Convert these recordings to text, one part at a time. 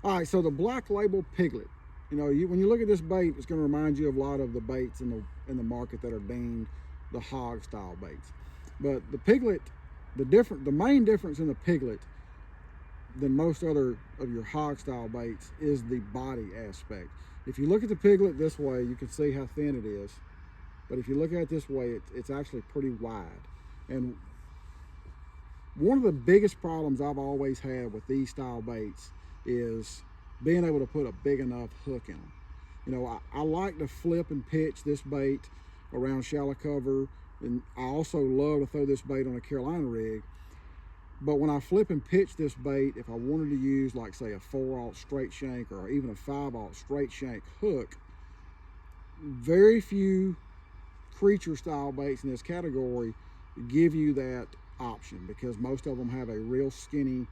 All right, so the Black Label Piglet. You know, when you look at this bait, it's going to remind you of a lot of the baits in the market that are deemed the hog style baits. But the Piglet, the main difference in the Piglet than most other of your hog style baits is the body aspect. If you look at the Piglet this way, you can see how thin it is. But if you look at it this way, it's actually pretty wide. And one of the biggest problems I've always had with these style baits is being able to put a big enough hook in them. You know, I like to flip and pitch this bait around shallow cover, and I also love to throw this bait on a Carolina rig. But when I flip and pitch this bait, if I wanted to use like say a 4/0 straight shank or even a 5/0 straight shank hook, very few creature style baits in this category give you that option because most of them have a real skinny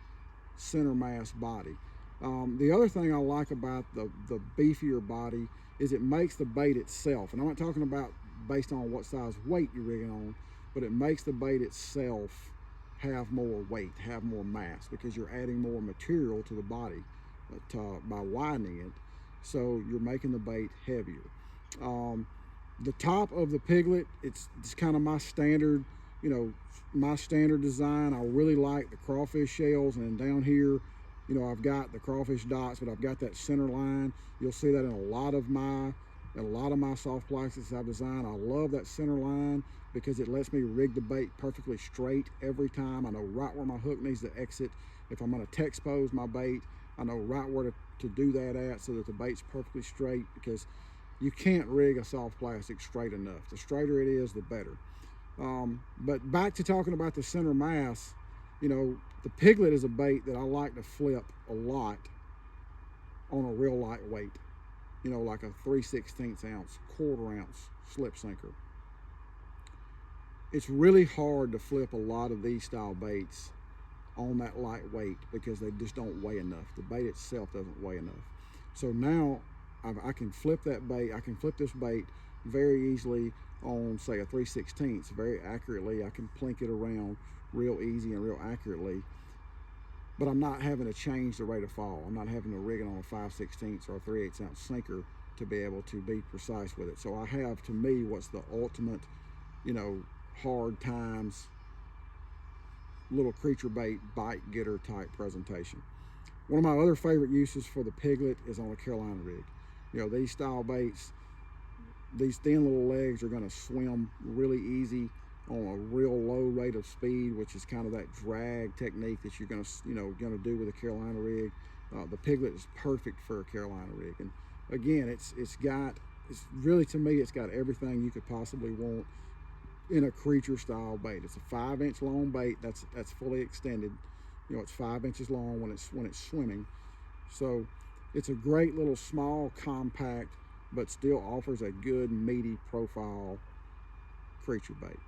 center mass body. The other thing I like about the beefier body is it makes the bait itself, and I'm not talking about based on what size weight you're rigging on, but it makes the bait itself have more weight, have more mass, because you're adding more material to the body by widening it, so you're making the bait heavier. Um, the top of the Piglet, it's kind of my standard, you know, my standard design. I really like the crawfish shells, and down here, you know, I've got the crawfish dots, but I've got that center line. You'll see that in a lot of my soft plastics I've designed. I love that center line because it lets me rig the bait perfectly straight every time. I know right where my hook needs to exit. If I'm going to text pose my bait, I know right where to do that at so that the bait's perfectly straight, because you can't rig a soft plastic straight enough. The straighter it is, the better. But back to talking about the center mass, you know, the Piglet is a bait that I like to flip a lot on a real lightweight, you know, like a 3/16 ounce, quarter ounce slip sinker. It's really hard to flip a lot of these style baits on that lightweight because they just don't weigh enough. The bait itself doesn't weigh enough. So now I can flip that bait. I can flip this bait very easily on, say, a 3/16 very accurately. I can plink it around real easy and real accurately, but I'm not having to change the rate of fall. I'm not having to rig it on a 5/16 or a 3/8 ounce sinker to be able to be precise with it. So I have, to me, what's the ultimate, you know, hard times little creature bait bite getter type presentation. One of my other favorite uses for the Piglet is on a Carolina rig. You know, these style baits, these thin little legs are going to swim really easy on a real low rate of speed, which is kind of that drag technique that you're going to, you know, going to do with a Carolina rig. The Piglet is perfect for a Carolina rig, and again, it's really, to me, it's got everything you could possibly want in a creature style bait. It's a 5-inch long bait that's fully extended. You know, it's 5 inches long when it's swimming. So it's a great little small, compact, but still offers a good meaty profile creature bait.